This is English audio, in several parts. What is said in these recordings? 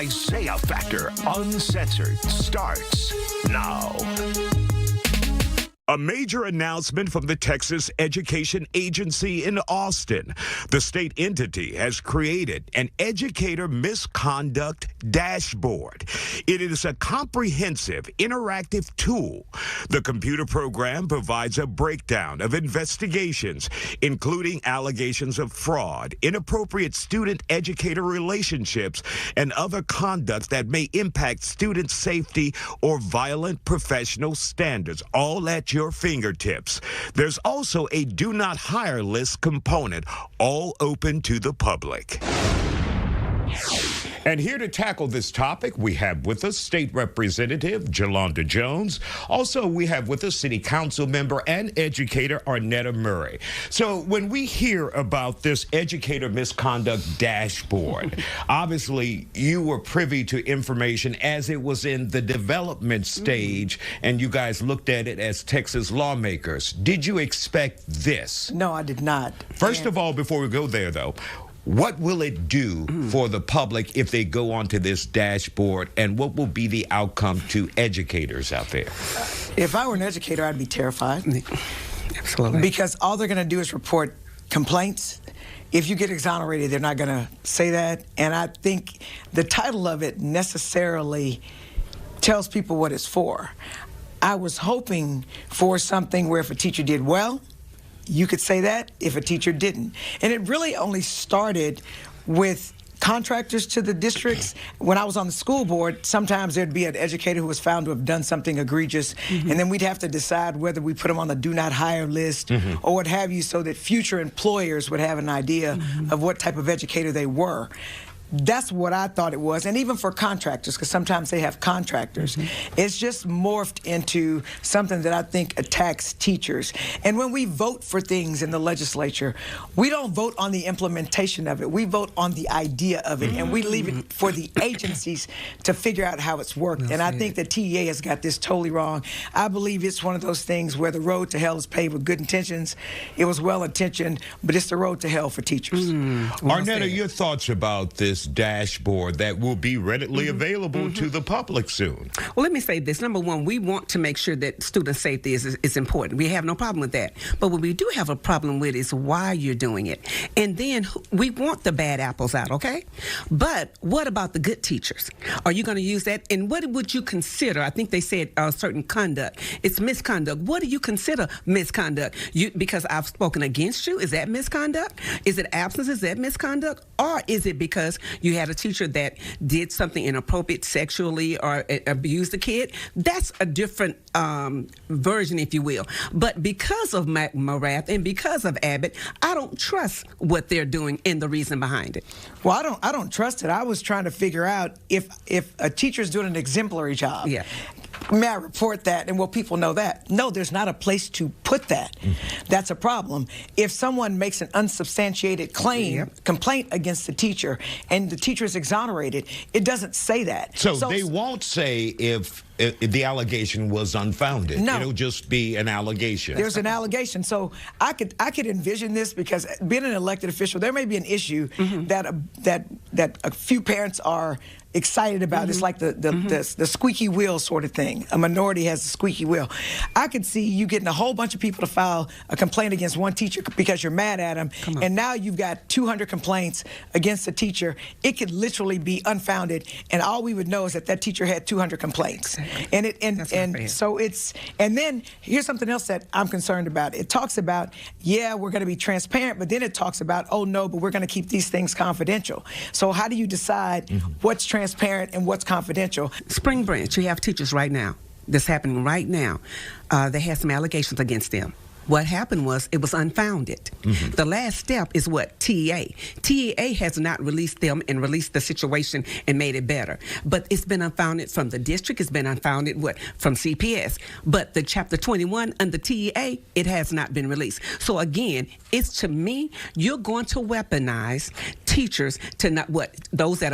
Isiah Factor Uncensored starts now. A major announcement from the Texas Education Agency in Austin. The state entity has created an educator misconduct dashboard. It is a comprehensive, interactive tool. The computer program provides a breakdown of investigations, including allegations of fraud, inappropriate student-educator relationships, and other conduct that may impact student safety or violent professional standards, all at your fingertips. There's also a do not hire list component, all open to the public. And here to tackle this topic, we have with us State Representative Jolanda Jones. Also, we have with us City Council member and educator Arnetta Murray. So when we hear about this educator misconduct dashboard, obviously you were privy to information as it was in the development stage, and you guys looked at it as Texas lawmakers. Did you expect this? No, I did not. First of all, before we go there, though, what will it do for the public if they go onto this dashboard, and what will be the outcome to educators out there? If I were an educator, I'd be terrified. Absolutely. Because all they're going to do is report complaints. If you get exonerated, they're not going to say that. And I think the title of it necessarily tells people what it's for. I was hoping for something where if a teacher did well, you could say that. If a teacher didn't. And it really only started with contractors to the districts. When I was on the school board, sometimes there'd be an educator who was found to have done something egregious, and then we'd have to decide whether we put them on the do not hire list or what have you, so that future employers would have an idea of what type of educator they were. That's what I thought it was. And even for contractors, because sometimes they have contractors, it's just morphed into something that I think attacks teachers. And when we vote for things in the legislature, we don't vote on the implementation of it. We vote on the idea of it, and we leave it for the agencies to figure out how it's worked. And I think the TEA has got this totally wrong. I believe it's one of those things where the road to hell is paved with good intentions. It was well-intentioned, but it's the road to hell for teachers. Arnetta, your thoughts about this dashboard that will be readily available to the public soon? Well, let me say this. Number one, we want to make sure that student safety is important. We have no problem with that. But what we do have a problem with is why you're doing it. And then we want the bad apples out, okay? But what about the good teachers? Are you going to use that? And what would you consider? I think they said certain conduct. It's misconduct. What do you consider misconduct? Because I've spoken against you, is that misconduct? Is it absence? Is that misconduct? Or is it because you had a teacher that did something inappropriate sexually or abused a kid? That's a different version, if you will. But because of Marath and because of Abbott, I don't trust what they're doing and the reason behind it. Well, I don't trust it. I was trying to figure out if a teacher's doing an exemplary job. Yeah. May I report that, and will people know that? No, there's not a place to put that. That's a problem. If someone makes an unsubstantiated complaint against the teacher, and the teacher is exonerated, it doesn't say that. So they won't say if the allegation was unfounded. No. It'll just be an allegation. There's an allegation. So I could envision this, because being an elected official, there may be an issue that a few parents are excited about. It's like the squeaky wheel sort of thing. A minority has a squeaky wheel. I could see you getting a whole bunch of people to file a complaint against one teacher because you're mad at him, and now you've got 200 complaints against a teacher. It could literally be unfounded, and all we would know is that teacher had 200 complaints. And so it's, and then here's something else that I'm concerned about. It talks about, yeah, we're going to be transparent, but then it talks about, oh no, but we're going to keep these things confidential. So how do you decide what's transparent and what's confidential? Spring Branch, you have teachers right now. This happening right now. They had some allegations against them. What happened was it was unfounded. The last step is what? TEA. TEA has not released them and released the situation and made it better. But it's been unfounded from the district. It's been unfounded from CPS. But the Chapter 21 under TEA, it has not been released. So again, it's, to me, you're going to weaponize teachers to not those that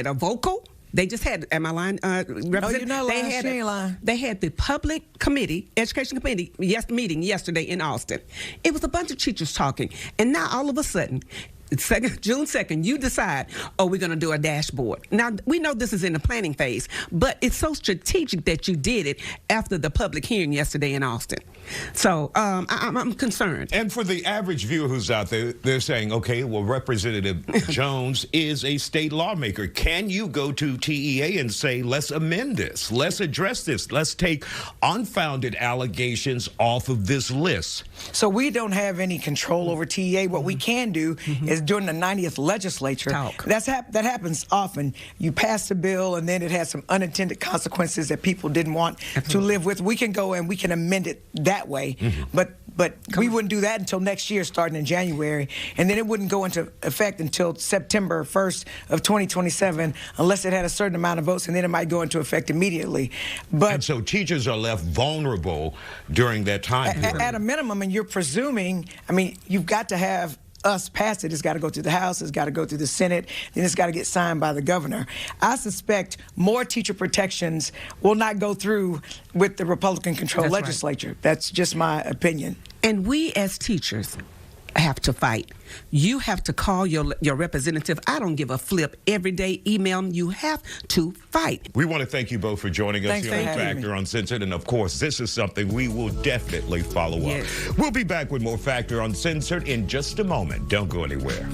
are vocal. They just had, am I lying? No, you're not lying. She ain't lying. They had the public committee, education committee, meeting yesterday in Austin. It was a bunch of teachers talking. And now all of a sudden, June 2nd, you decide, oh, we're going to do a dashboard. Now, we know this is in the planning phase, but it's so strategic that you did it after the public hearing yesterday in Austin. So I'm concerned. And for the average viewer who's out there, they're saying, okay, well, Representative Jones is a state lawmaker. Can you go to TEA and say, let's amend this, let's address this, let's take unfounded allegations off of this list? So we don't have any control over TEA. What we can do is during the 90th legislature, that happens often. You pass the bill and then it has some unintended consequences that people didn't want to live with. We can go and we can amend it that way, but we wouldn't do that until next year, starting in January, and then it wouldn't go into effect until September 1st of 2027, unless it had a certain amount of votes, and then it might go into effect immediately. And so teachers are left vulnerable during that time period. At a minimum, and you're presuming, I mean, you've got to have us pass it. It's got to go through the House, it's got to go through the Senate, then it's got to get signed by the governor. I suspect more teacher protections will not go through with the Republican-controlled legislature. Right. That's just my opinion. And we as teachers have to fight. You have to call your representative. I don't give a flip. Every day, email them. You have to fight. We want to thank you both for joining us here on Factor Uncensored. And, of course, this is something we will definitely follow up. We'll be back with more Factor Uncensored in just a moment. Don't go anywhere.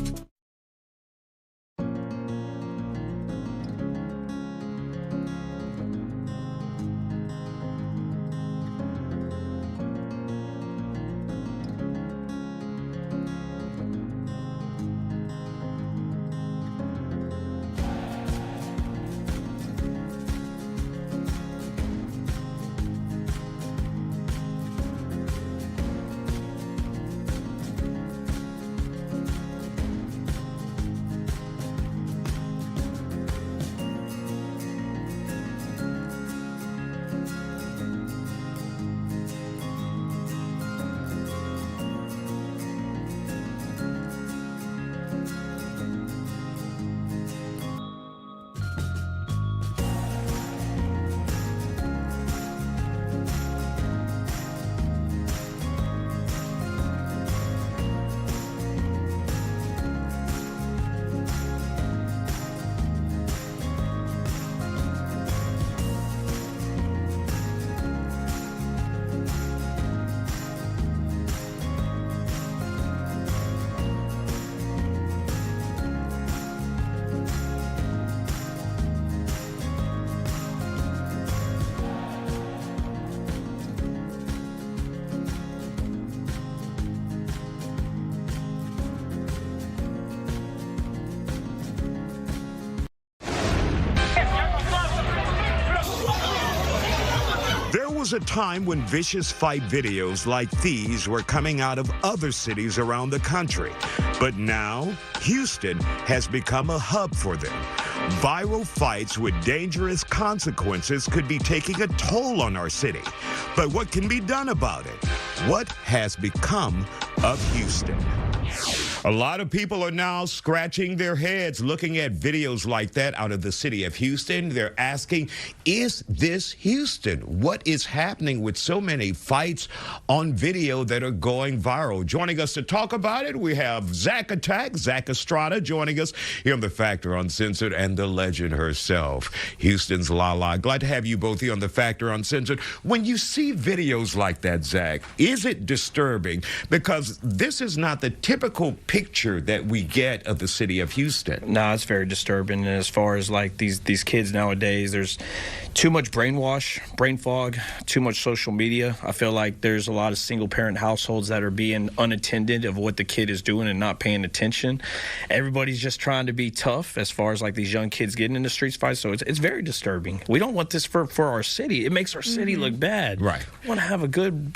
There was a time when vicious fight videos like these were coming out of other cities around the country. But now, Houston has become a hub for them. Viral fights with dangerous consequences could be taking a toll on our city. But what can be done about it? What has become of Houston? A lot of people are now scratching their heads looking at videos like that out of the city of Houston. They're asking, is this Houston? What is happening with so many fights on video that are going viral? Joining us to talk about it, we have Zach Estrada joining us here on the Factor Uncensored, and the legend herself, Houston's Lala. Glad to have you both here on the Factor Uncensored. When you see videos like that, Zach, is it disturbing? Because this is not the typical picture that we get of the city of Houston. No, it's very disturbing. And as far as like these kids nowadays, there's too much brainwash, brain fog, too much social media. I feel like there's a lot of single parent households that are being unattended of what the kid is doing and not paying attention. Everybody's just trying to be tough as far as like these young kids getting in the streets fights. So it's very disturbing. We don't want this for our city. It makes our city look bad. Right. We want to have a good,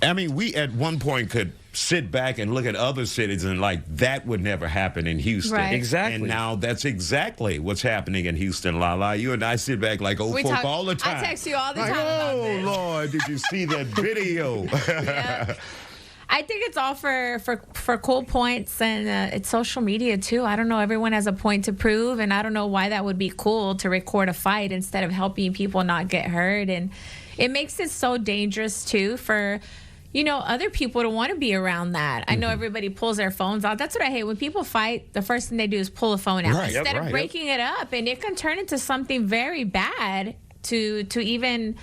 I mean, we at one point could sit back and look at other cities and like that would never happen in Houston. Right. Exactly. And now that's exactly what's happening in Houston, Lala. You and I sit back like old folk all the time. I text you all the time like, about this. Oh, Lord, did you see that video? Yeah. I think it's all for cool points, and it's social media too. I don't know. Everyone has a point to prove, and I don't know why that would be cool to record a fight instead of helping people not get hurt. And it makes it so dangerous too for other people don't want to be around that. I know everybody pulls their phones out. That's what I hate. When people fight, the first thing they do is pull a phone out instead of breaking it up. And it can turn into something very bad to even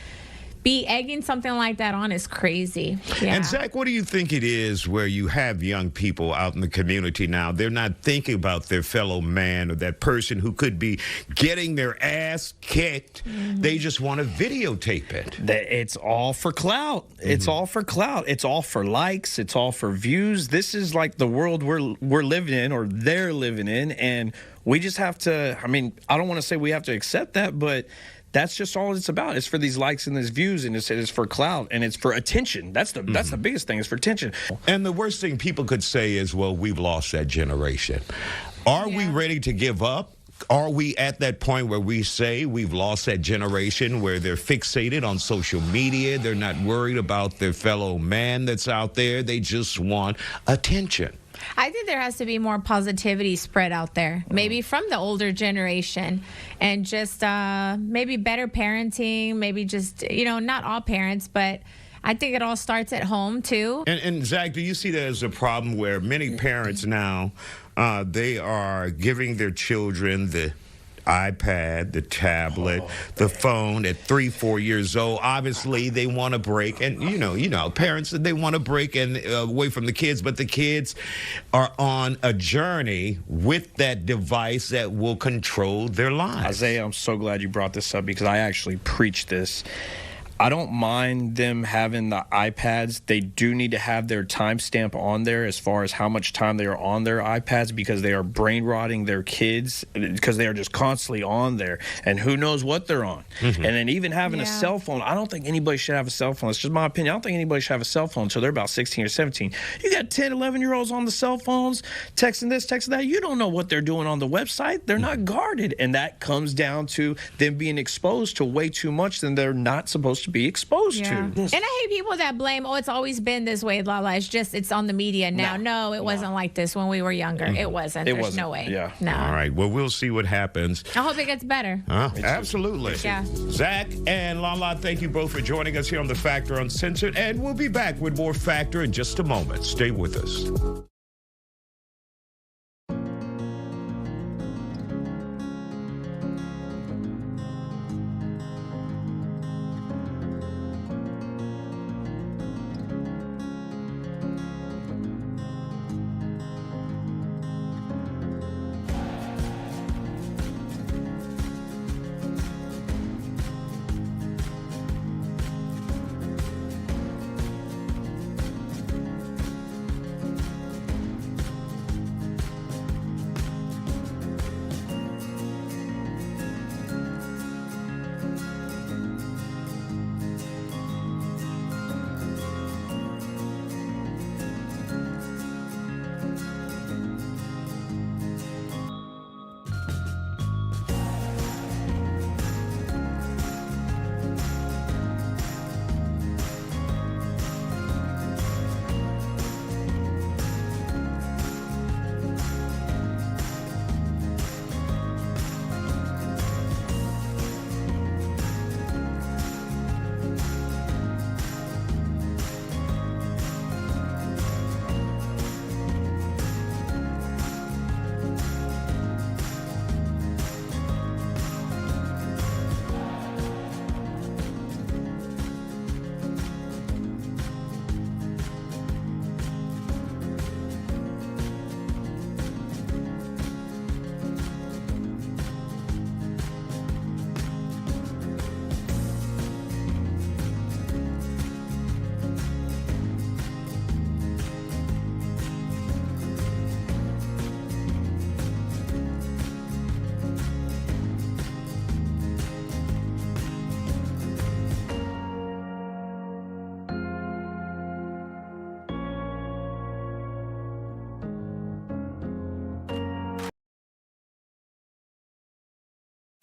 be egging something like that on is crazy. Yeah. And Zach, what do you think it is where you have young people out in the community now? They're not thinking about their fellow man or that person who could be getting their ass kicked. They just want to videotape it. It's all for clout. It's all for clout. It's all for likes. It's all for views. This is like the world we're living in, or they're living in, and we just have to. I mean, I don't want to say we have to accept that, but that's just all it's about. It's for these likes and these views, and it's for clout, and it's for attention. That's the biggest thing, is for attention. And the worst thing people could say is, well, we've lost that generation. Are we ready to give up? Are we at that point where we say we've lost that generation, where they're fixated on social media? They're not worried about their fellow man that's out there. They just want attention. I think there has to be more positivity spread out there, maybe from the older generation, and just maybe better parenting, maybe just, not all parents, but I think it all starts at home, too. And Zach, do you see that as a problem where many parents now, they are giving their children the iPad, the tablet, the phone at 3-4 years old? Obviously, they want to break, and parents, they want to break and away from the kids, but the kids are on a journey with that device that will control their lives. Isaiah, I'm so glad you brought this up, because I actually preach this. I don't mind them having the iPads. They do need to have their timestamp on there as far as how much time they are on their iPads, because they are brain rotting their kids, because they are just constantly on there, and who knows what they're on. And then even having a cell phone, I don't think anybody should have a cell phone. It's just my opinion. I don't think anybody should have a cell phone until they're about 16 or 17. You got 10, 11-year-olds on the cell phones, texting this, texting that. You don't know what they're doing on the website. They're not guarded, and that comes down to them being exposed to way too much than they're not supposed to be exposed to. And I hate people that blame, it's always been this way, Lala. It's on the media now. No, it wasn't like this when we were younger. It wasn't. There's no way. Yeah. No. All right. Well, we'll see what happens. I hope it gets better. Absolutely. Yeah. Zach and Lala, thank you both for joining us here on the Factor Uncensored, and we'll be back with more Factor in just a moment. Stay with us.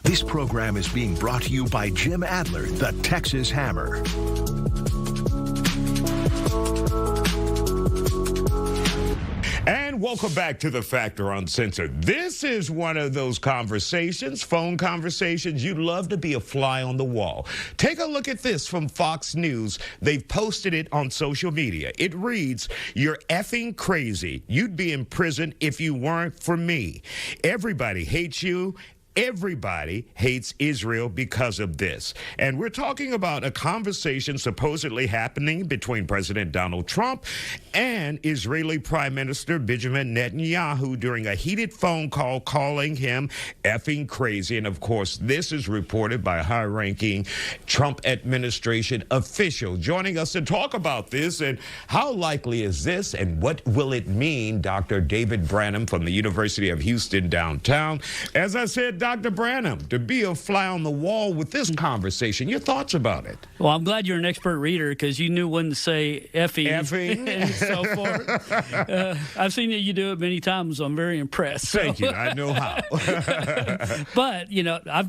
This program is being brought to you by Jim Adler, the Texas Hammer. And welcome back to the Factor Uncensored. This is one of those conversations, phone conversations, you'd love to be a fly on the wall. Take a look at this from Fox News. They've posted it on social media. It reads, "You're effing crazy. You'd be in prison if you weren't for me. Everybody hates you. Everybody hates Israel because of this." And we're talking about a conversation supposedly happening between President Donald Trump and Israeli Prime Minister Benjamin Netanyahu during a heated phone call calling him effing crazy. And of course, this is reported by a high-ranking Trump administration official. Joining us to talk about this and how likely is this and what will it mean, Dr. David Branham from the University of Houston downtown. As I said, Dr. Branham, to be a fly on the wall with this conversation, your thoughts about it? Well, I'm glad you're an expert reader because you knew when to say effing and so forth. I've seen that you do it many times. So I'm very impressed. Thank you. I know how. But I've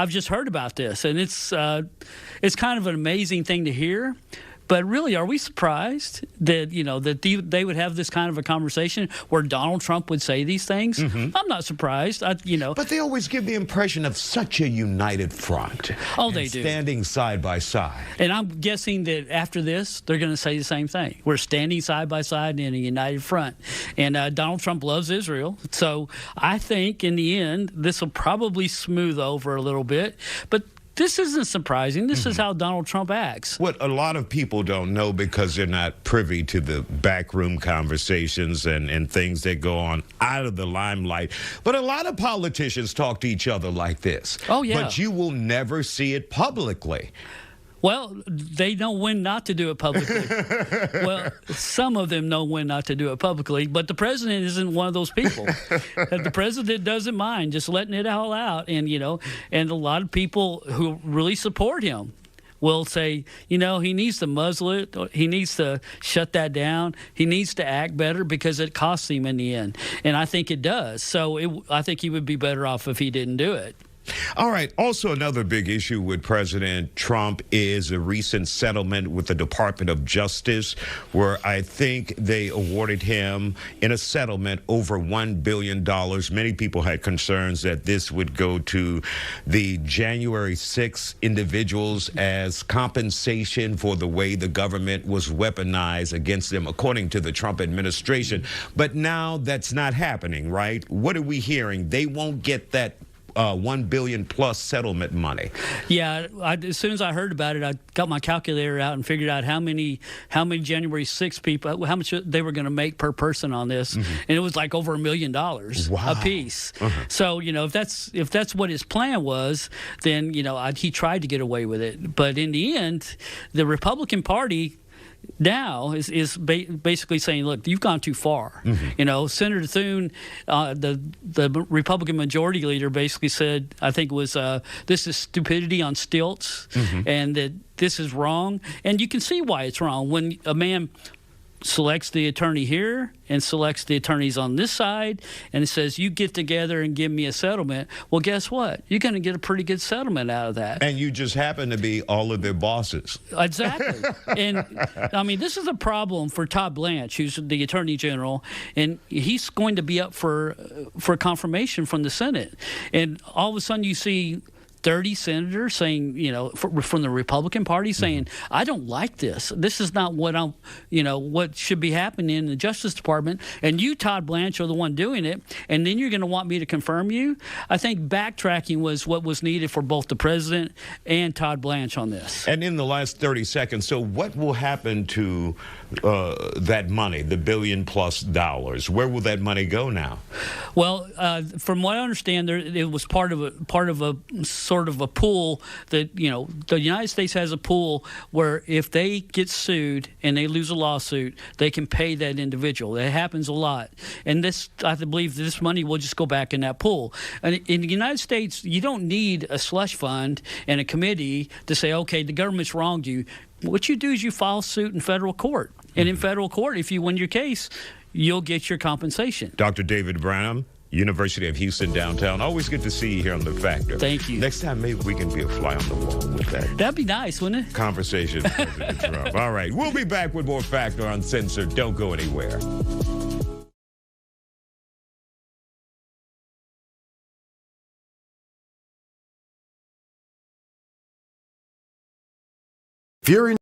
just heard about this, and it's kind of an amazing thing to hear. But really, are we surprised that that they would have this kind of a conversation where Donald Trump would say these things? Mm-hmm. I'm not surprised. But they always give the impression of such a united front. Oh, they do. Standing side by side. And I'm guessing that after this, they're going to say the same thing. We're standing side by side in a united front. And Donald Trump loves Israel. So I think in the end, this will probably smooth over a little bit. But this isn't surprising. This is how Donald Trump acts. What a lot of people don't know because they're not privy to the backroom conversations and things that go on out of the limelight. But a lot of politicians talk to each other like this. Oh, yeah. But you will never see it publicly. Well, they know when not to do it publicly. Well, some of them know when not to do it publicly, but the president isn't one of those people. The president doesn't mind just letting it all out, and a lot of people who really support him will say, he needs to muzzle it, he needs to shut that down, he needs to act better because it costs him in the end, and I think it does. So I think he would be better off if he didn't do it. All right. Also, another big issue with President Trump is a recent settlement with the Department of Justice, where I think they awarded him in a settlement over $1 billion. Many people had concerns that this would go to the January 6 individuals as compensation for the way the government was weaponized against them, according to the Trump administration. But now that's not happening, right? What are we hearing? They won't get that $1 billion plus settlement money. Yeah, as soon as I heard about it, I got my calculator out and figured out how many January 6 people, how much they were going to make per person on this, and it was like over $1 million a piece. So if that's what his plan was, then he tried to get away with it. But in the end, the Republican Party now is basically saying, look, you've gone too far. Senator Thune, the Republican majority leader, basically said, I think it was, this is stupidity on stilts, and that this is wrong. And you can see why it's wrong. When a man selects the attorney here and selects the attorneys on this side and it says, you get together and give me a settlement, well, guess what? You're going to get a pretty good settlement out of that. And you just happen to be all of their bosses. Exactly. And, this is a problem for Todd Blanche, who's the attorney general, and he's going to be up for confirmation from the Senate. And all of a sudden you see 30 senators saying, from the Republican Party saying, I don't like this. This is not what what should be happening in the Justice Department. And you, Todd Blanche, are the one doing it. And then you're going to want me to confirm you? I think backtracking was what was needed for both the president and Todd Blanche on this. And in the last 30 seconds, so what will happen to that money, the $1 billion plus? Where will that money go now? Well, from what I understand, it was part of a sort of a pool that, the United States has a pool where if they get sued and they lose a lawsuit, they can pay that individual. That happens a lot. And I believe this money will just go back in that pool. And in the United States, you don't need a slush fund and a committee to say, okay, the government's wronged you. What you do is you file suit in federal court. And in federal court, if you win your case, you'll get your compensation. Dr. David Branham, University of Houston downtown. Always good to see you here on The Factor. Thank you. Next time, maybe we can be a fly on the wall with that. That'd be nice, wouldn't it? Conversation with President Trump. All right, we'll be back with more Factor Uncensored. Don't go anywhere. you're in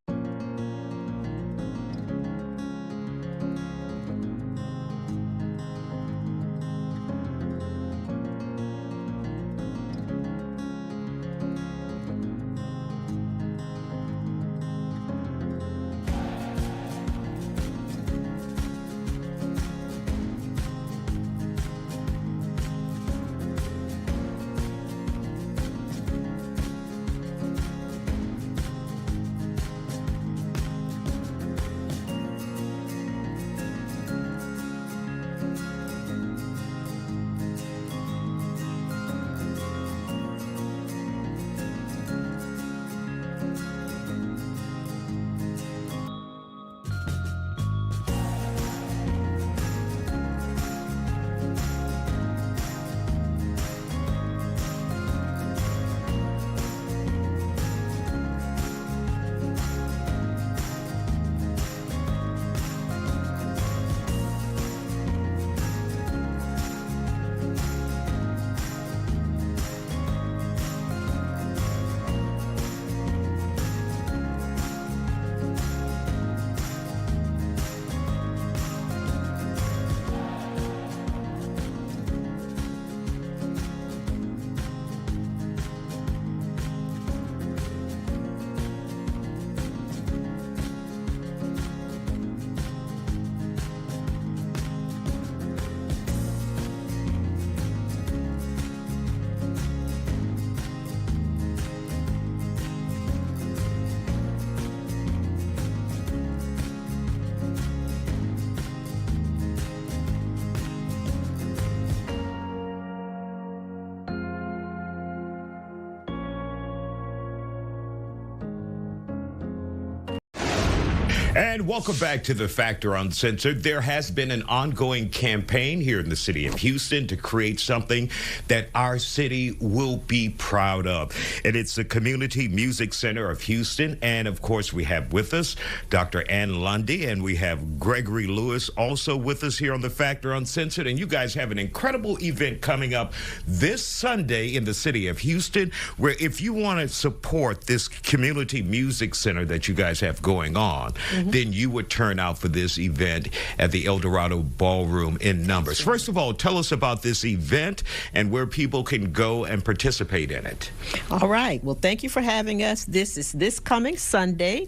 And welcome back to the Factor Uncensored. There has been an ongoing campaign here in the city of Houston to create something that our city will be proud of. And it's the Community Music Center of Houston. And of course, we have with us Dr. Ann Lundy, and we have Gregory Lewis also with us here on the Factor Uncensored. And you guys have an incredible event coming up this Sunday in the city of Houston, where if you want to support this Community Music Center that you guys have going on, then you would turn out for this event at the Eldorado Ballroom in numbers. First of all, tell us about this event and where people can go and participate in it. All right. Well, thank you for having us. This is this coming Sunday,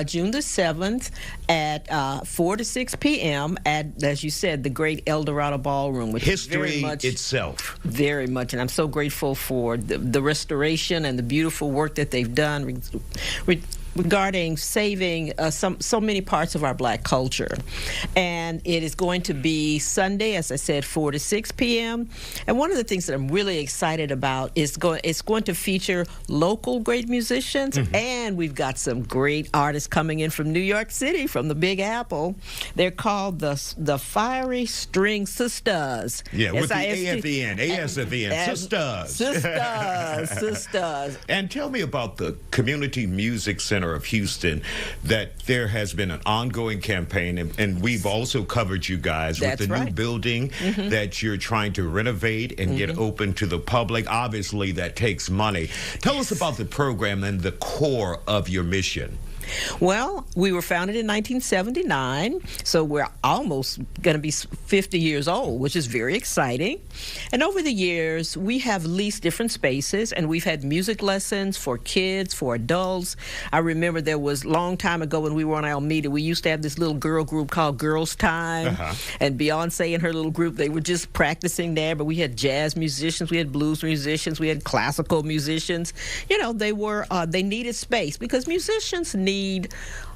June the 7th at 4 to 6 p.m. at, as you said, the great Eldorado Ballroom, which history is very much, itself. Very much. And I'm so grateful for the restoration and the beautiful work that they've done regarding saving so many parts of our black culture. And it is going to be Sunday, as I said, 4 to 6 p.m. And one of the things that I'm really excited about is it's going to feature local great musicians, and we've got some great artists coming in from New York City, from the Big Apple. They're called the Fiery String Sisters. Yeah, with the A at the end, A-S at the end, Sisters. Sisters. And tell me about the Community Music Center of Houston, that there has been an ongoing campaign, and we've also covered you guys with the new building that you're trying to renovate and get open to the public. Obviously, that takes money. Tell us about the program and the core of your mission. Well, we were founded in 1979, so we're almost going to be 50 years old, which is very exciting. And over the years, we have leased different spaces, and we've had music lessons for kids, for adults. I remember there was a long time ago when we were on Alameda, we used to have this little girl group called Girls Time, and Beyonce and her little group, they were just practicing there, but we had jazz musicians, we had blues musicians, we had classical musicians. You know, they needed space, because musicians need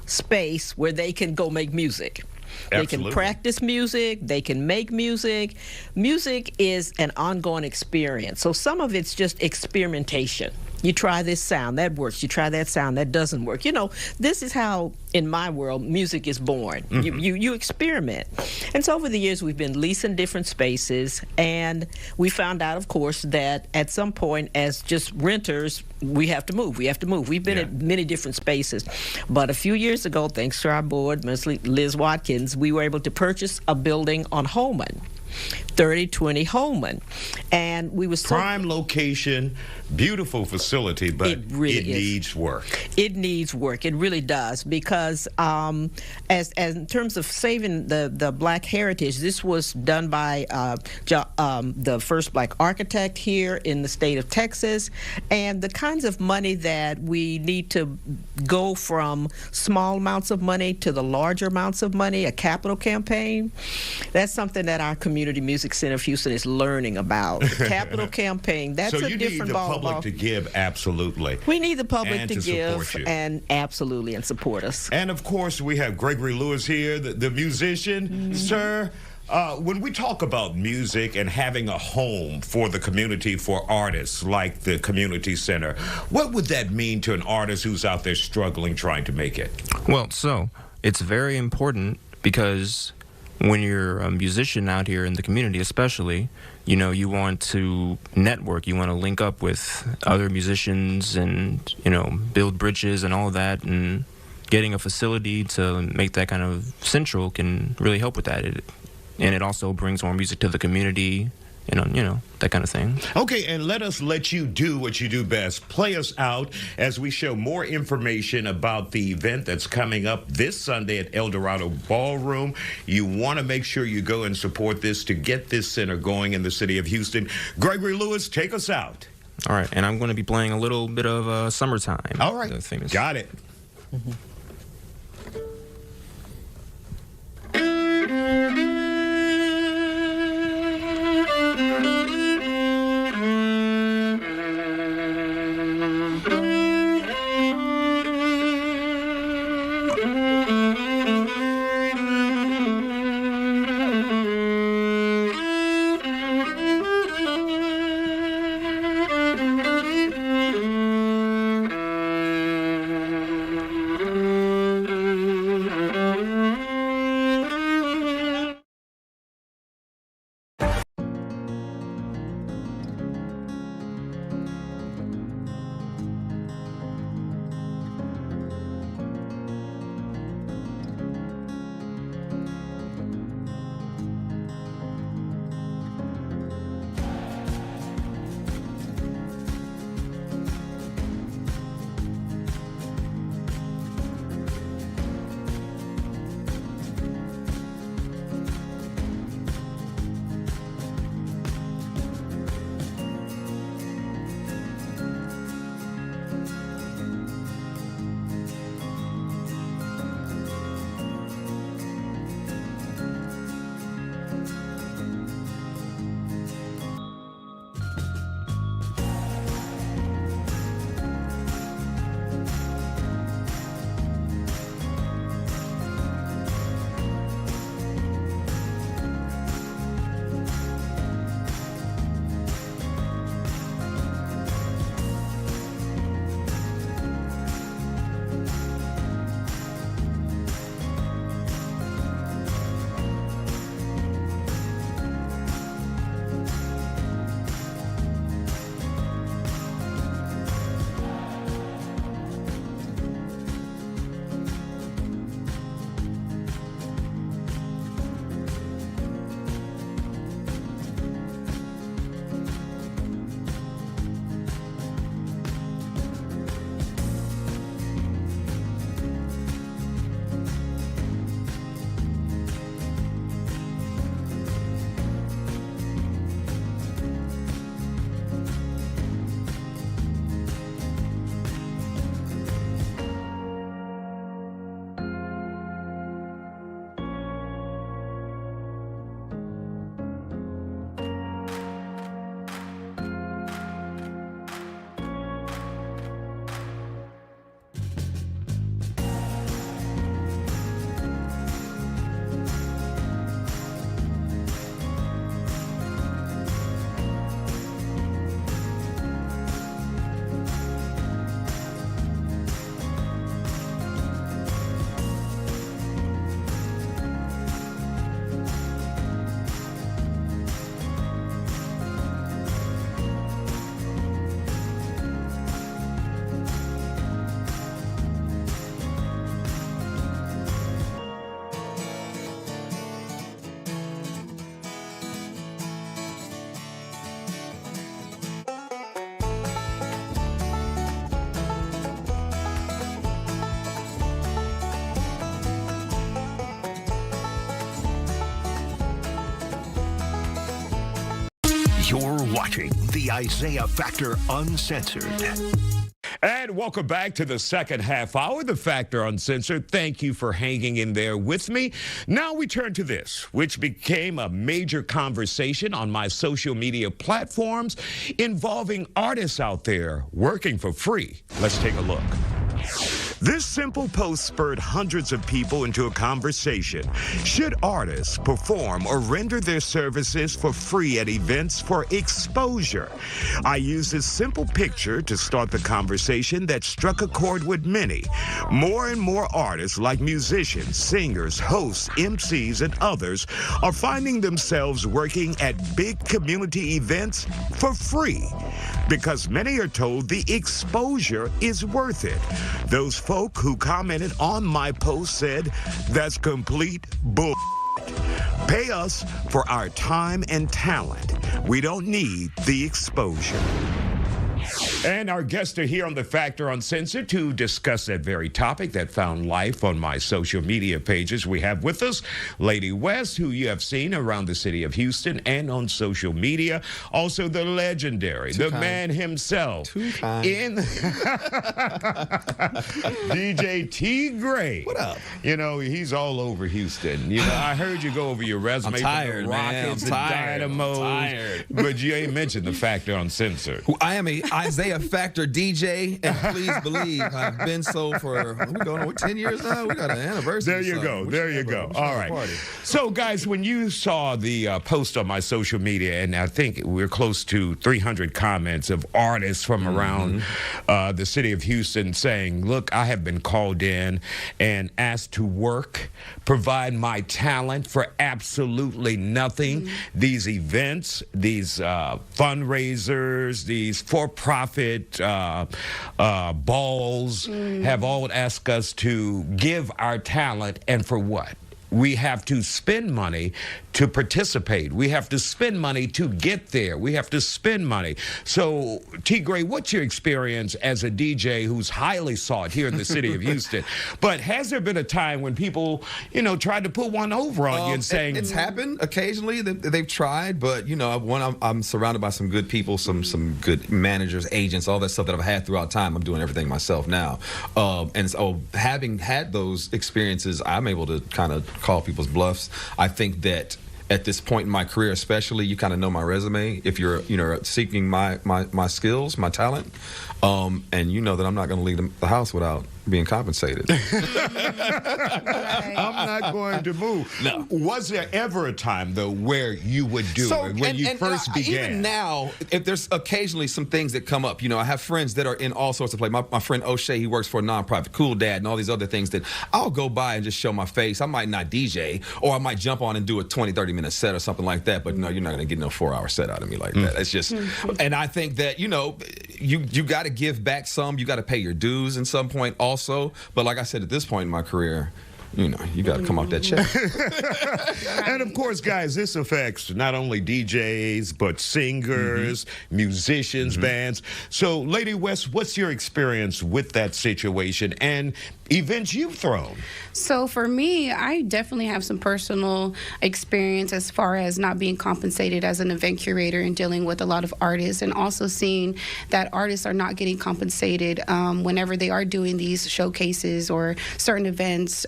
space where they can go make music. They can practice music, they can make music. Music is an ongoing experience. So some of it's just experimentation. You try this sound, that works. You try that sound, that doesn't work. You know, this is how, in my world, music is born. You experiment. And so over the years, we've been leasing different spaces, and we found out, of course, that at some point, as just renters, we have to move. We've been at many different spaces. But a few years ago, thanks to our board, Ms. Liz Watkins, we were able to purchase a building on Holman. 3020 Holman. And we was prime location, beautiful facility, but it really needs work. It needs work. It really does, because as in terms of saving the Black heritage, this was done by the first Black architect here in the state of Texas, and the kinds of money that we need to go from small amounts of money to the larger amounts of money, a capital campaign, that's something that our Community Music Center of Houston is learning about. The capital campaign, that's so a different ball. So you need the public to give, absolutely. We need the public and to give support you. and absolutely and support us. And of course, we have Gregory Lewis here, the musician. Sir, when we talk about music and having a home for the community, for artists like the Community Center, what would that mean to an artist who's out there struggling, trying to make it? Well, so it's very important, because when you're a musician out here in the community especially, you want to network, you want to link up with other musicians and, build bridges and all of that, and getting a facility to make that kind of central can really help with that. And it also brings more music to the community, that kind of thing. Okay, and let you do what you do best. Play us out as we show more information about the event that's coming up this Sunday at Eldorado Ballroom. You want to make sure you go and support this to get this center going in the city of Houston. Gregory Lewis, take us out. All right, and I'm going to be playing a little bit of Summertime. All right, the famous. Got it. You're watching the Isiah Factor Uncensored. And welcome back to the second half hour, the Factor Uncensored. Thank you for hanging in there with me. Now we turn to this, which became a major conversation on my social media platforms involving artists out there working for free. Let's take a look. This simple post spurred hundreds of people into a conversation. Should artists perform or render their services for free at events for exposure? I used this simple picture to start the conversation that struck a chord with many. More and more artists, like musicians, singers, hosts, MCs, and others, are finding themselves working at big community events for free because many are told the exposure is worth it. Those folk who commented on my post said, "That's complete bull. Pay us for our time and talent. We don't need the exposure." And our guests are here on the Factor Uncensored to discuss that very topic that found life on my social media pages. We have with us Lady West, who you have seen around the city of Houston and on social media. Also the legendary, man himself. DJ T. Gray. What up? You know, he's all over Houston. You know, I heard you go over your resume. I'm tired, for the Rockets, man. I'm tired. Dynamos. I'm tired. But you ain't mentioned the Factor Uncensored. I am a Isiah Factor DJ, and please believe I've been so for, we're going on 10 years now. We got an anniversary. There you go. There you go. All right. Party. So, guys, when you saw the post on my social media, and I think we're close to 300 comments of artists from around the city of Houston saying, look, I have been called in and asked to work, provide my talent for absolutely nothing. These events, these fundraisers, these for-profit balls have all asked us to give our talent, and for what? We have to spend money to participate. We have to spend money to get there. We have to spend money. So, T. Gray, what's your experience as a DJ who's highly sought here in the city of Houston? But has there been a time when people, you know, tried to put one over on you and saying... It's happened occasionally. They've tried, but, you know, I'm surrounded by some good people, some good managers, agents, all that stuff that I've had throughout time. I'm doing everything myself now. And so having had those experiences, I'm able to kind of call people's bluffs. I think that at this point in my career, especially, you kind of know my resume. If you're, you know, seeking my skills, my talent, and you know that I'm not going to leave the house without being compensated. I'm not going to move. No. Was there ever a time, though, where you would do it, when you first began? Even now, if there's occasionally some things that come up, you know, I have friends that are in all sorts of places. My friend O'Shea, he works for a nonprofit, Cool Dad, and all these other things that I'll go by and just show my face. I might not DJ, or I might jump on and do a 20, 30-minute set or something like that, but no, you're not going to get no 4-hour set out of me like that. It's just, and I think that, you know, you got to give back some. You got to pay your dues at some point also. But like I said, at this point in my career, you know, you got to come off that check. And of course, guys, this affects not only DJs, but singers, musicians, bands. So, Lady West, what's your experience with that situation and events you've thrown? So for me, I definitely have some personal experience as far as not being compensated as an event curator and dealing with a lot of artists, and also seeing that artists are not getting compensated whenever they are doing these showcases or certain events.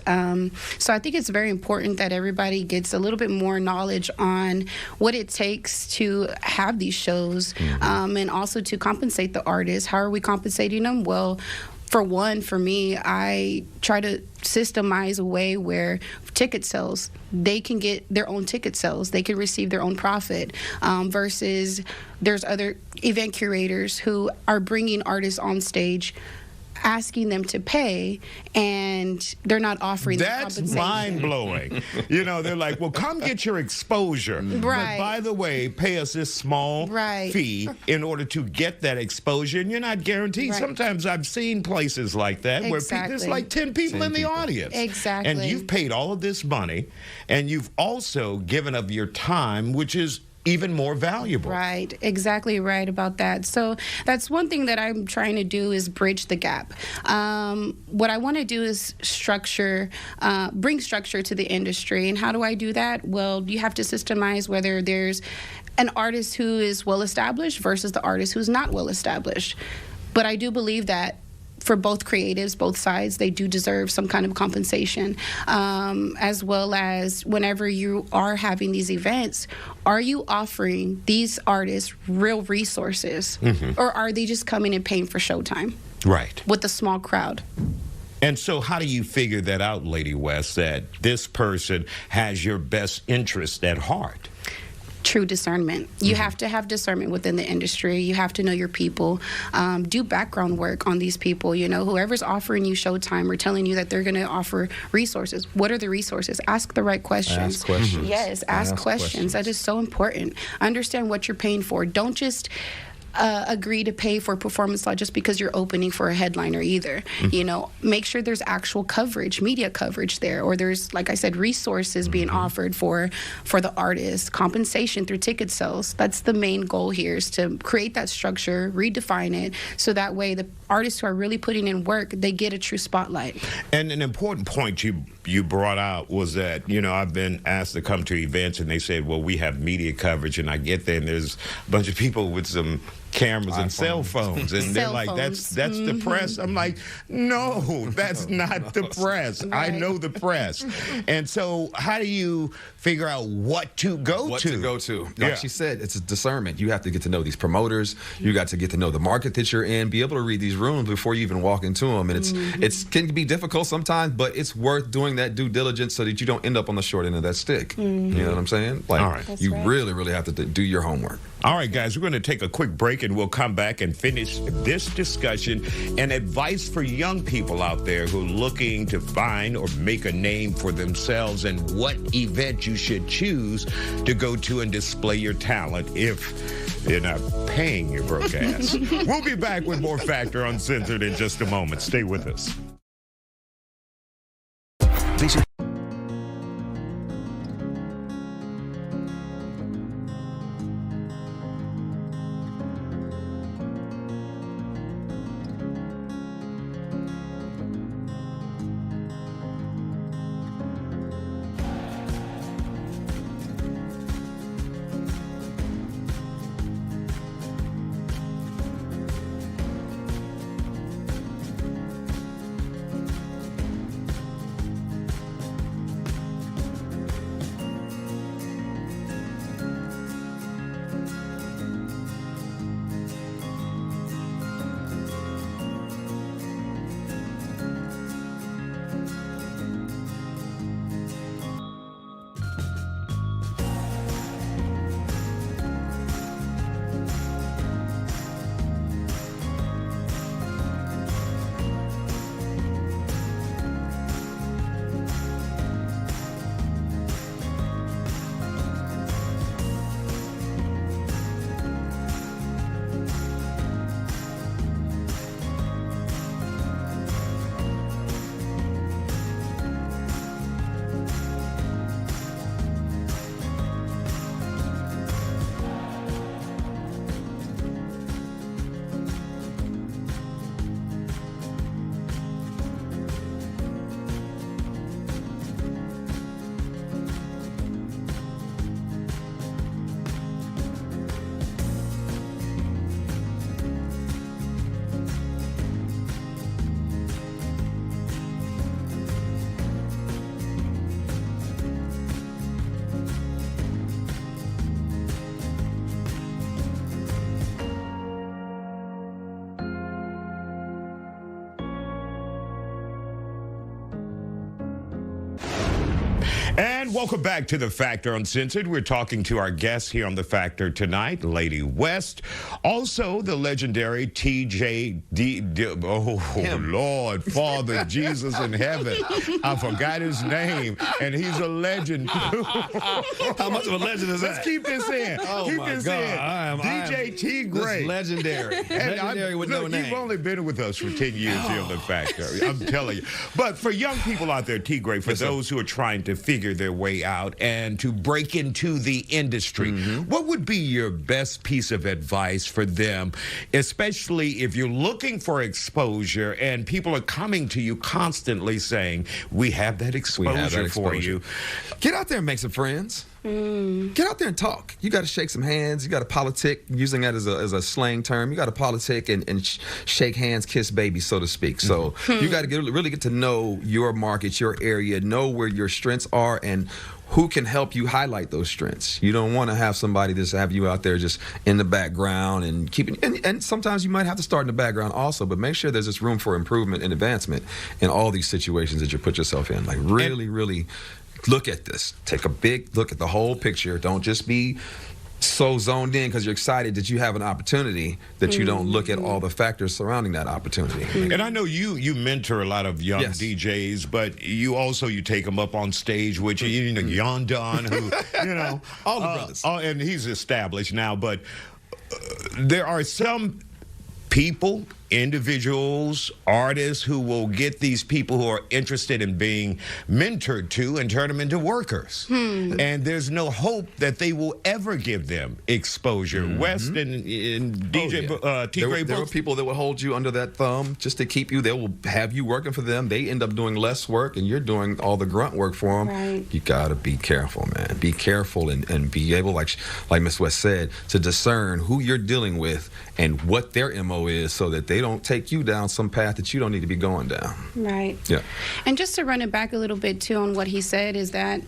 So I think it's very important that everybody gets a little bit more knowledge on what it takes to have these shows, and also to compensate the artists. How are we compensating them? Well, for one, for me, I try to systemize a way where ticket sales, they can get their own ticket sales. They can receive their own profit, versus there's other event curators who are bringing artists on stage, asking them to pay, and they're not offering the compensation. That's mind-blowing. You know, they're like, well, come get your exposure. Right. But by the way, pay us this small fee in order to get that exposure, and you're not guaranteed. Sometimes I've seen places like that where there's like 10 people in the audience. Exactly. And you've paid all of this money, and you've also given up your time, which is even more valuable. Right, exactly right about that. So that's one thing that I'm trying to do is bridge the gap. What I want to do is bring structure to the industry. And how do I do that? Well, you have to systemize whether there's an artist who is well established versus the artist who's not well established. But I do believe that for both creatives, both sides, they do deserve some kind of compensation, as well as whenever you are having these events, are you offering these artists real resources, or are they just coming and paying for showtime? Right. With a small crowd. And so how do you figure that out, Lady West, that this person has your best interest at heart? True discernment. You have to have discernment within the industry. You have to know your people. Do background work on these people. You know, whoever's offering you showtime or telling you that they're going to offer resources, what are the resources? Ask the right questions. Ask questions. Yes, ask questions. That is so important. Understand what you're paying for. Don't just agree to pay for performance law just because you're opening for a headliner either. You know, make sure there's actual coverage, media coverage there, or there's, like I said, resources being offered for the artist, compensation through ticket sales. That's the main goal here, is to create that structure, redefine it, so that way the artists who are really putting in work, they get a true spotlight. And an important point you brought out was that, you know, I've been asked to come to events and they said, well, we have media coverage, and I get there and there's a bunch of people with some cameras and cell phones, and they're like, that's the press. I'm like, no, that's not the press. I know the press. And so how do you figure out what to go to? Like she said, it's a discernment. You have to get to know these promoters. You got to get to know the market that you're in, be able to read these rooms before you even walk into them. And it can be difficult sometimes, but it's worth doing that due diligence so that you don't end up on the short end of that stick. You know what I'm saying? Like, all right. You really, really have to do your homework. All right, guys, we're going to take a quick break, and we'll come back and finish this discussion and advice for young people out there who are looking to find or make a name for themselves, and what event you should choose to go to and display your talent if they're not paying your broke ass. We'll be back with more Factor Uncensored in just a moment. Stay with us. And welcome back to The Factor Uncensored. We're talking to our guest here on The Factor tonight, Lady West. Also, the legendary TJD. Oh, Lord, Father Jesus in heaven. I forgot his name, and he's a legend. How much of a legend is that? Let's keep this in. Oh, keep my this God. in. DJ T. Gray. Legendary. Legendary with no name. You've only been with us for 10 years here on The Factor. I'm telling you. But for young people out there, T. Gray, for those who are trying to figure figure their way out and to break into the industry. What would be your best piece of advice for them, especially if you're looking for exposure and people are coming to you constantly saying, we have that exposure for you? Get out there and make some friends. Get out there and talk. You got to shake some hands. You got to politic, using that as a slang term. You got to politic and shake hands, kiss babies, so to speak. So you got to really get to know your market, your area, know where your strengths are and who can help you highlight those strengths. You don't want to have somebody just have you out there just in the background and keeping. And sometimes you might have to start in the background also, but make sure there's this room for improvement and advancement in all these situations that you put yourself in. Like really look at this. Take a big look at the whole picture. Don't just be so zoned in because you're excited that you have an opportunity that you don't look at all the factors surrounding that opportunity. And I know you mentor a lot of young DJs, but you take them up on stage with you know, Yondon, who, all the brothers. And he's established now, but there are some people, individuals, artists who will get these people who are interested in being mentored to and turn them into workers. And there's no hope that they will ever give them exposure. West and DJ T-Gray, there are people that will hold you under that thumb just to keep you. They will have you working for them. They end up doing less work and you're doing all the grunt work for them. Right. You got to be careful, man. Be careful and be able, like Ms. West said, to discern who you're dealing with and what their MO is so that they don't take you down some path that you don't need to be going down. Right. Yeah. And just to run it back a little bit too on what he said is that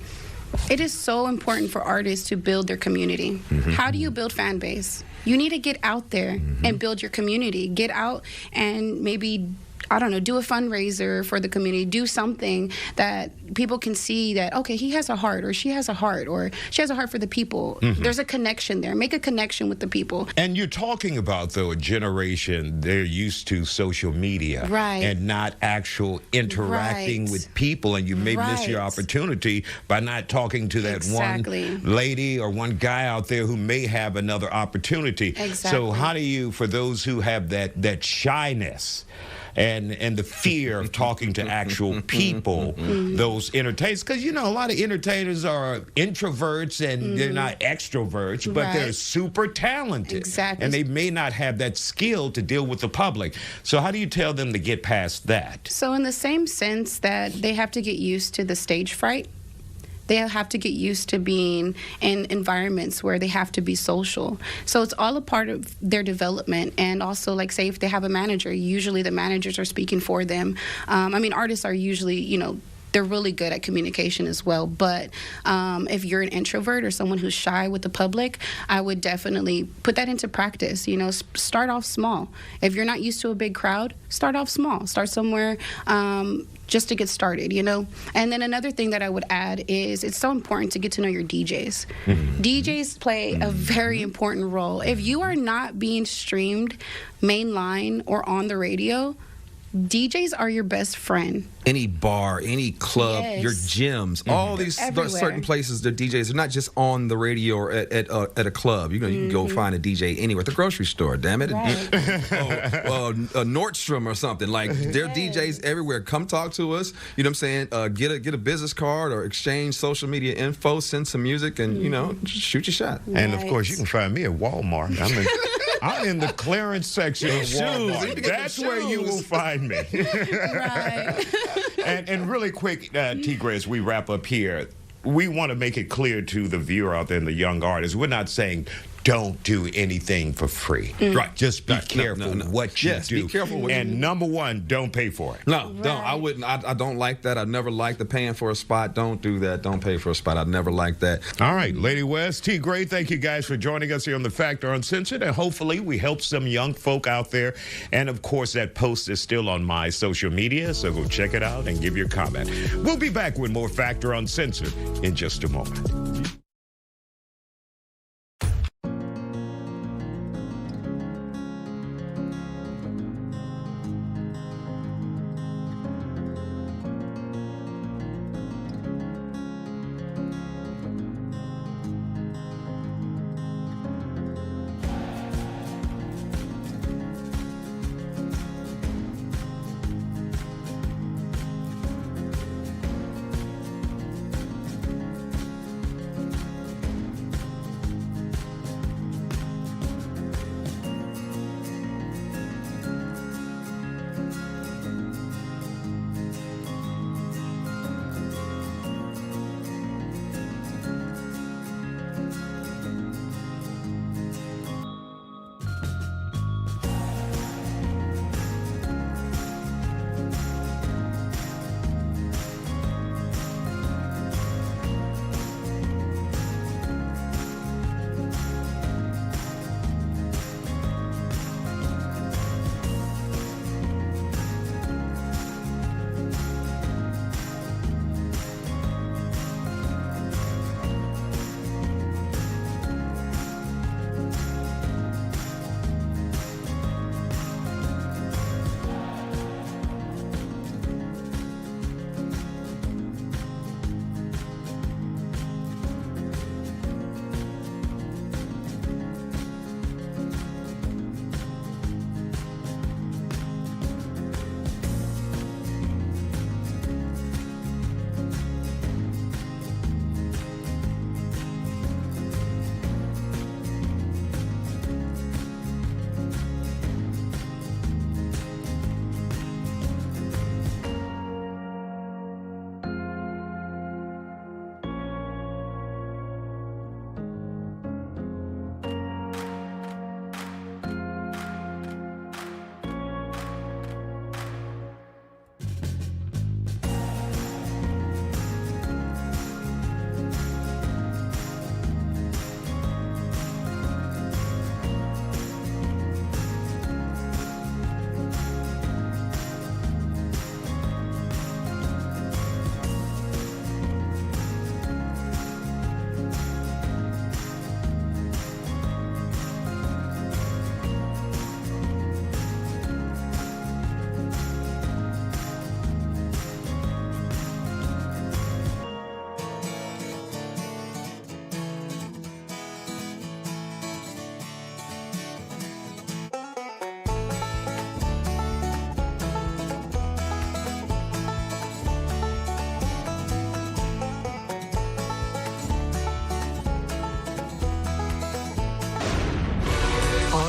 it is so important for artists to build their community. How do you build fan base? You need to get out there and build your community. Get out and maybe, I don't know, do a fundraiser for the community. Do something that people can see that, okay, he has a heart or she has a heart or she has a heart for the people. There's a connection there. Make a connection with the people. And you're talking about, though, a generation, they're used to social media. Right. And not actual interacting with people. And you may miss your opportunity by not talking to that one lady or one guy out there who may have another opportunity. So how do you, for those who have that shyness, and the fear of talking to actual people, those entertainers, because a lot of entertainers are introverts and they're not extroverts, but they're super talented, and they may not have that skill to deal with the public. So how do you tell them to get past that? So in the same sense that they have to get used to the stage fright, they have to get used to being in environments where they have to be social. So it's all a part of their development. And also, like, say, if they have a manager, usually the managers are speaking for them. I mean, artists are usually, they're really good at communication as well. But if you're an introvert or someone who's shy with the public, I would definitely put that into practice. Start off small. If you're not used to a big crowd, start off small. Start somewhere just to get started, And then another thing that I would add is it's so important to get to know your DJs. DJs play a very important role. If you are not being streamed mainline or on the radio, DJs are your best friend. Any bar, any club, your gyms, all these certain places, the DJs are not just on the radio or at a club. You can go find a DJ anywhere, at the grocery store, damn it. Nordstrom or something. Like, there are DJs everywhere. Come talk to us. You know what I'm saying? Get a business card or exchange social media info, send some music, and, just shoot your shot. And, of course, you can find me at Walmart. I'm in the clearance section of Walmart. That's where you will find me. And really quick, T-Gray, as we wrap up here, we want to make it clear to the viewer out there and the young artists, we're not saying don't do anything for free. Right. Just be careful what you do. Be careful. And number one, don't pay for it. No, don't. I wouldn't. I don't like that. I never liked the paying for a spot. Don't do that. Don't pay for a spot. I never liked that. All right, Lady West, T-Gray, thank you guys for joining us here on The Factor Uncensored. And hopefully we help some young folk out there. And of course, that post is still on my social media, so go check it out and give your comment. We'll be back with more Factor Uncensored in just a moment.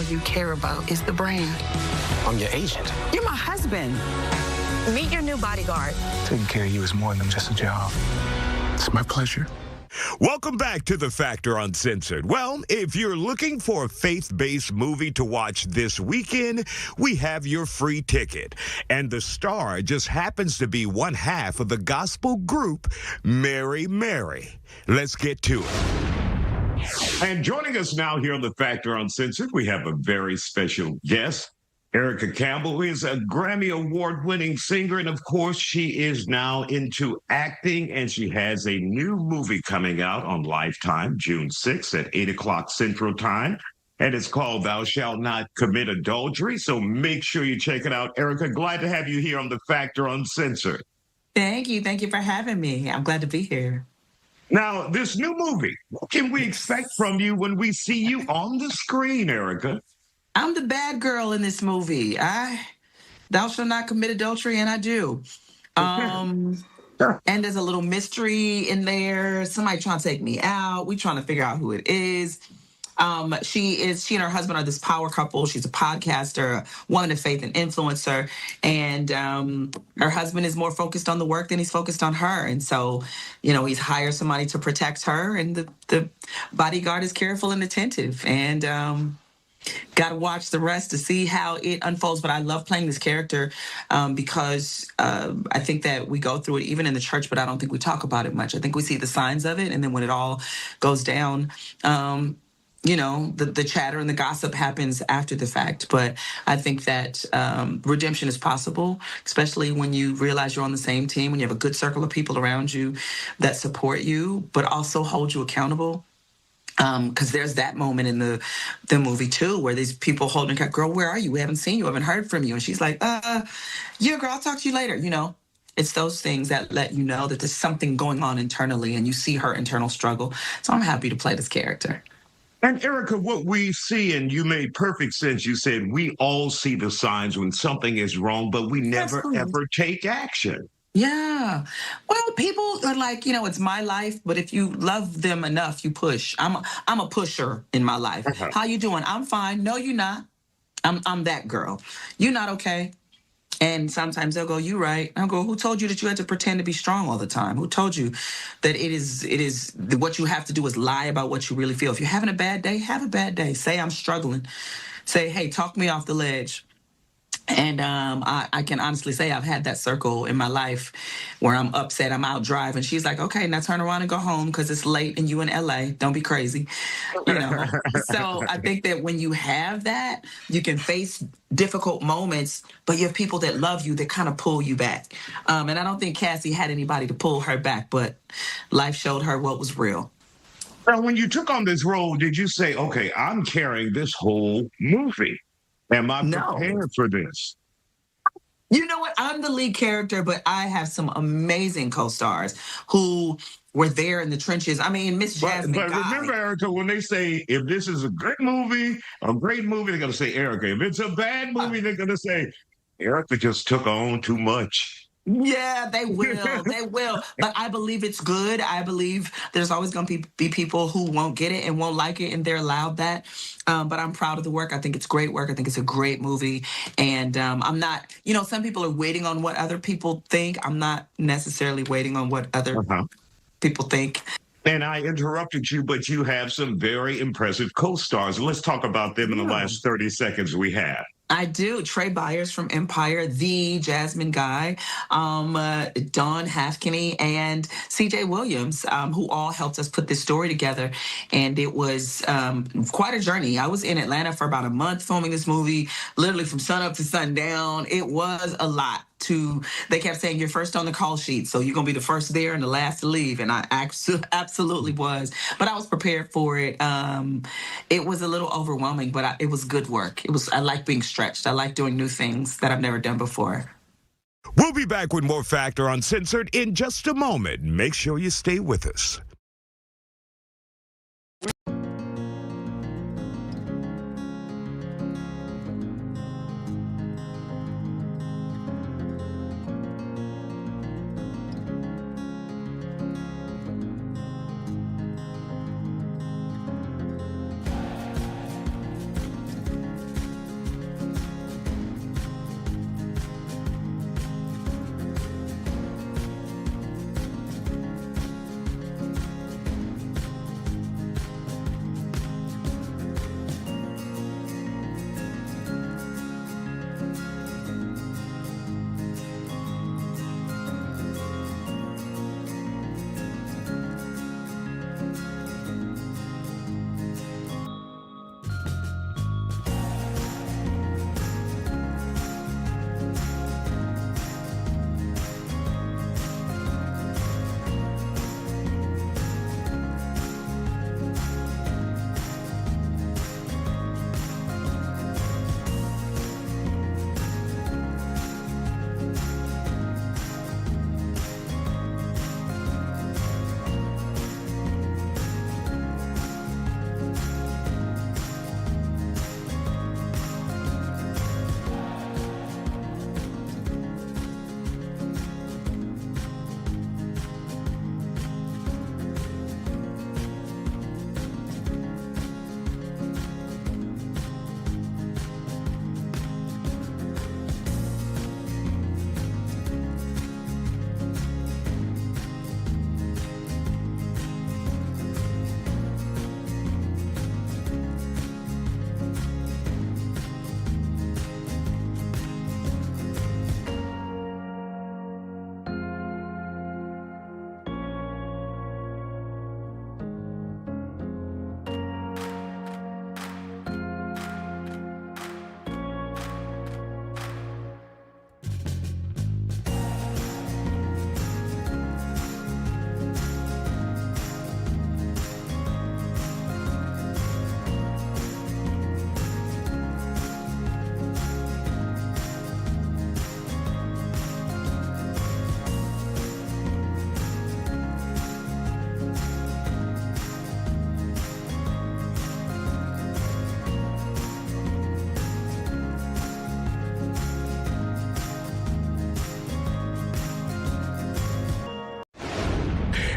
all you care about is the brand. I'm your agent. You're my husband. Meet your new bodyguard. Taking care of you is more than just a job. It's my pleasure. Welcome back to The Factor Uncensored. Well, if you're looking for a faith-based movie to watch this weekend, we have your free ticket. And the star just happens to be one half of the gospel group, Mary Mary. Let's get to it. And joining us now here on The Factor Uncensored, we have a very special guest. Erica Campbell, who is a Grammy Award-winning singer, and of course, she is now into acting, and she has a new movie coming out on Lifetime, June 6th at 8 o'clock Central Time, and it's called Thou Shalt Not Commit Adultery, so make sure you check it out. Erica, glad to have you here on The Factor Uncensored. Thank you. Thank you for having me. I'm glad to be here. Now, this new movie, what can we expect from you when we see you on the screen, Erica? I'm the bad girl in this movie. Thou shalt not commit adultery, and I do. And there's a little mystery in there. Somebody trying to take me out. We trying to figure out who it is. She and her husband are this power couple. She's a podcaster, a woman of faith, and influencer. And her husband is more focused on the work than he's focused on her. And so, he's hired somebody to protect her, and the bodyguard is careful and attentive. And got to watch the rest to see how it unfolds. But I love playing this character because I think that we go through it even in the church, but I don't think we talk about it much. I think we see the signs of it. And then when it all goes down, the chatter and the gossip happens after the fact. But I think that redemption is possible, especially when you realize you're on the same team, when you have a good circle of people around you that support you, but also hold you accountable. Because there's that moment in the movie too, where these people holding her, girl, where are you? We haven't seen you, haven't heard from you. And she's like, yeah, girl, I'll talk to you later. It's those things that let you know that there's something going on internally, and you see her internal struggle. So I'm happy to play this character. And Erica, what we see, and you made perfect sense, you said we all see the signs when something is wrong, but we never, ever take action. Yeah. Well, people are like, it's my life, but if you love them enough, you push. I'm a pusher in my life. Uh-huh. How you doing? I'm fine. No, you're not. I'm that girl. You're not okay. And sometimes they'll go, you right. I'll go, who told you that you had to pretend to be strong all the time? Who told you that it is what you have to do is lie about what you really feel? If you're having a bad day, have a bad day. Say I'm struggling. Say, hey, talk me off the ledge. And I can honestly say I've had that circle in my life where I'm upset, I'm out driving. She's like, okay, now turn around and go home because it's late and you in LA. Don't be crazy. So I think that when you have that, you can face difficult moments, but you have people that love you that kind of pull you back. And I don't think Cassie had anybody to pull her back, but life showed her what was real. Now, when you took on this role, did you say, okay, I'm carrying this whole movie? Am I prepared for this? You know what? I'm the lead character, but I have some amazing co-stars who were there in the trenches. I mean, Miss Jasmine But remember, Erica, when they say, if this is a great movie, they're going to say Erica. If it's a bad movie, they're going to say, Erica just took on too much. Yeah, they will. They will. But I believe it's good. I believe there's always going to be people who won't get it and won't like it, and they're allowed that. But I'm proud of the work. I think it's great work. I think it's a great movie. And I'm not, some people are waiting on what other people think. I'm not necessarily waiting on what other people think. And I interrupted you, but you have some very impressive co-stars. Let's talk about them in the last 30 seconds we have. I do. Trey Byers from Empire, the Jasmine Guy, Dawn Halfkinney, and CJ Williams, who all helped us put this story together. And it was quite a journey. I was in Atlanta for about a month filming this movie, literally from sunup to sundown. It was a lot. They kept saying you're first on the call sheet, so you're gonna be the first there and the last to leave, and I absolutely was. But I was prepared for it. It was a little overwhelming, but it was good work. I like being stretched. I like doing new things that I've never done before. We'll be back with more Factor Uncensored in just a moment. Make sure you stay with us.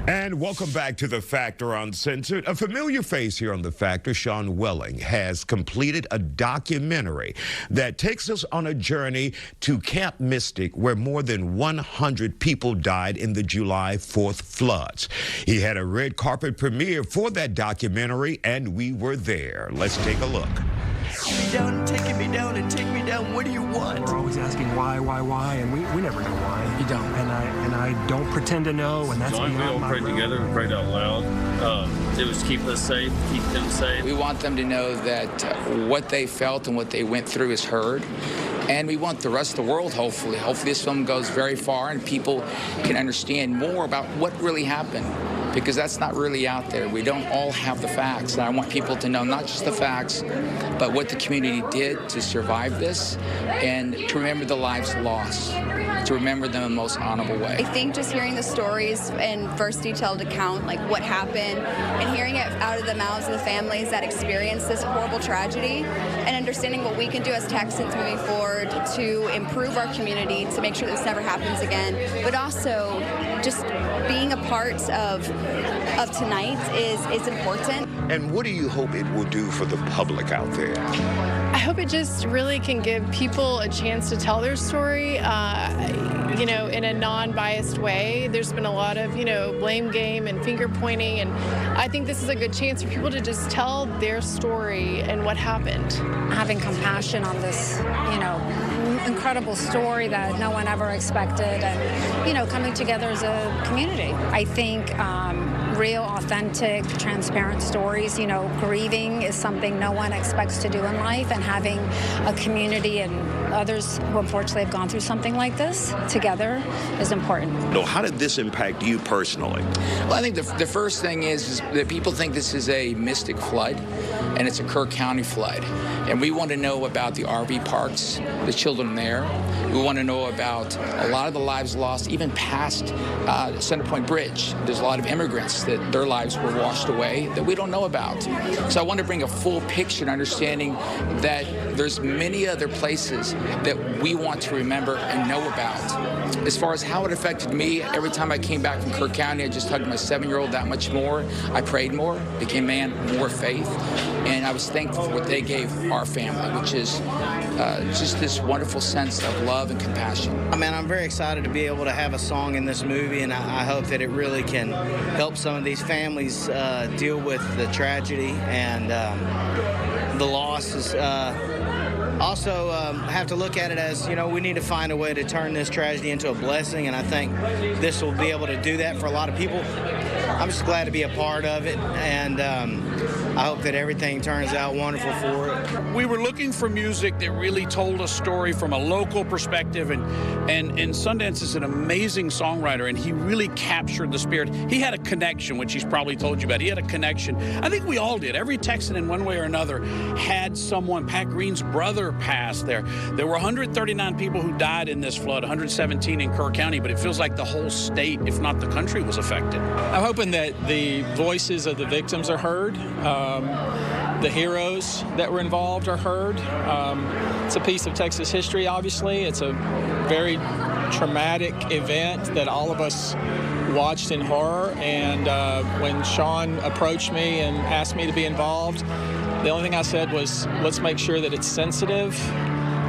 And welcome back to The Factor Uncensored. A familiar face here on The Factor, Sean Welling, has completed a documentary that takes us on a journey to Camp Mystic, where more than 100 people died in the July 4th floods. He had a red carpet premiere for that documentary, and we were there. Let's take a look. Taking me down and take me down. What do you want? We're always asking why, and we never know why. You don't. And I don't pretend to know, and that's as long as we all prayed together and prayed out loud, it was to keep us safe, keep them safe. We want them to know that what they felt and what they went through is heard. And we want the rest of the world, hopefully this film goes very far and people can understand more about what really happened, because that's not really out there. We don't all have the facts. And I want people to know not just the facts, but what the community did to survive this, and to remember the lives lost, to remember them in the most honorable way. I think just hearing the stories and first detailed account, like what happened, and hearing it out of the mouths of the families that experienced this horrible tragedy, and understanding what we can do as Texans moving forward to improve our community, to make sure this never happens again, but also just being a part of tonight is important. And what do you hope it will do for the public out there? I hope it just really can give people a chance to tell their story, in a non-biased way. There's been a lot of, blame game and finger pointing, and I think this is a good chance for people to just tell their story and what happened. Having compassion on this, incredible story that no one ever expected, and, coming together as a community. I think real, authentic, transparent stories, grieving is something no one expects to do in life, and having a community and others who unfortunately have gone through something like this together is important. No, how did this impact you personally? Well, I think the first thing is that people think this is a Mystic flood, and it's a Kerr County flood. And we want to know about the RV parks, the children there. We want to know about a lot of the lives lost, even past Center Point Bridge. There's a lot of immigrants that their lives were washed away that we don't know about. So I want to bring a full picture and understanding that there's many other places that we want to remember and know about. As far as how it affected me, every time I came back from Kerr County, I just hugged my 7-year-old that much more. I prayed more, became a man, more faith, and I was thankful for what they gave our family, which is just this wonderful sense of love and compassion. I'm very excited to be able to have a song in this movie, and I hope that it really can help some of these families deal with the tragedy and the losses. Also, have to look at it as, we need to find a way to turn this tragedy into a blessing, and I think this will be able to do that for a lot of people. I'm just glad to be a part of it, and I hope that everything turns out wonderful for it. We were looking for music that really told a story from a local perspective, and Sundance is an amazing songwriter, and he really captured the spirit. He had a connection, which he's probably told you about. He had a connection. I think we all did. Every Texan in one way or another had someone. Pat Green's brother passed there. There were 139 people who died in this flood, 117 in Kerr County, but it feels like the whole state, if not the country, was affected. I'm hoping that the voices of the victims are heard. The heroes that were involved are heard. It's a piece of Texas history, obviously. It's a very traumatic event that all of us watched in horror. And when Sean approached me and asked me to be involved, the only thing I said was, let's make sure that it's sensitive,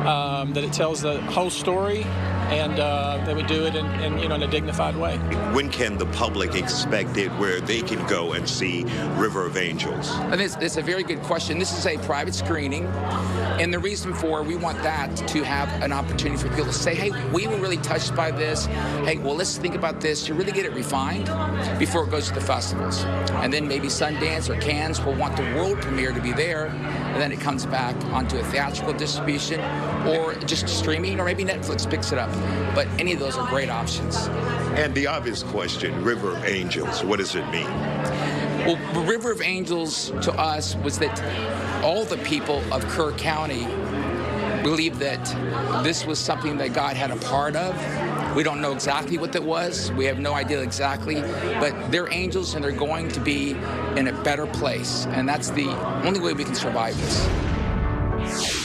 that it tells the whole story, and that we do it in a dignified way. When can the public expect it where they can go and see River of Angels? And it's a very good question. This is a private screening, and the reason for we want that to have an opportunity for people to say, hey, we were really touched by this. Hey, well, let's think about this to really get it refined before it goes to the festivals. And then maybe Sundance or Cannes will want the world premiere to be there, and then it comes back onto a theatrical distribution or just streaming, or maybe Netflix picks it up. But any of those are great options. And the obvious question, River of Angels, what does it mean? Well, the River of Angels to us was that all the people of Kerr County believed that this was something that God had a part of. We don't know exactly what that was. We have no idea exactly, but they're angels and they're going to be in a better place. And that's the only way we can survive this.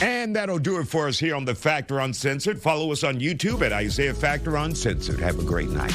And that'll do it for us here on The Factor Uncensored. Follow us on YouTube at Isiah Factor Uncensored. Have a great night.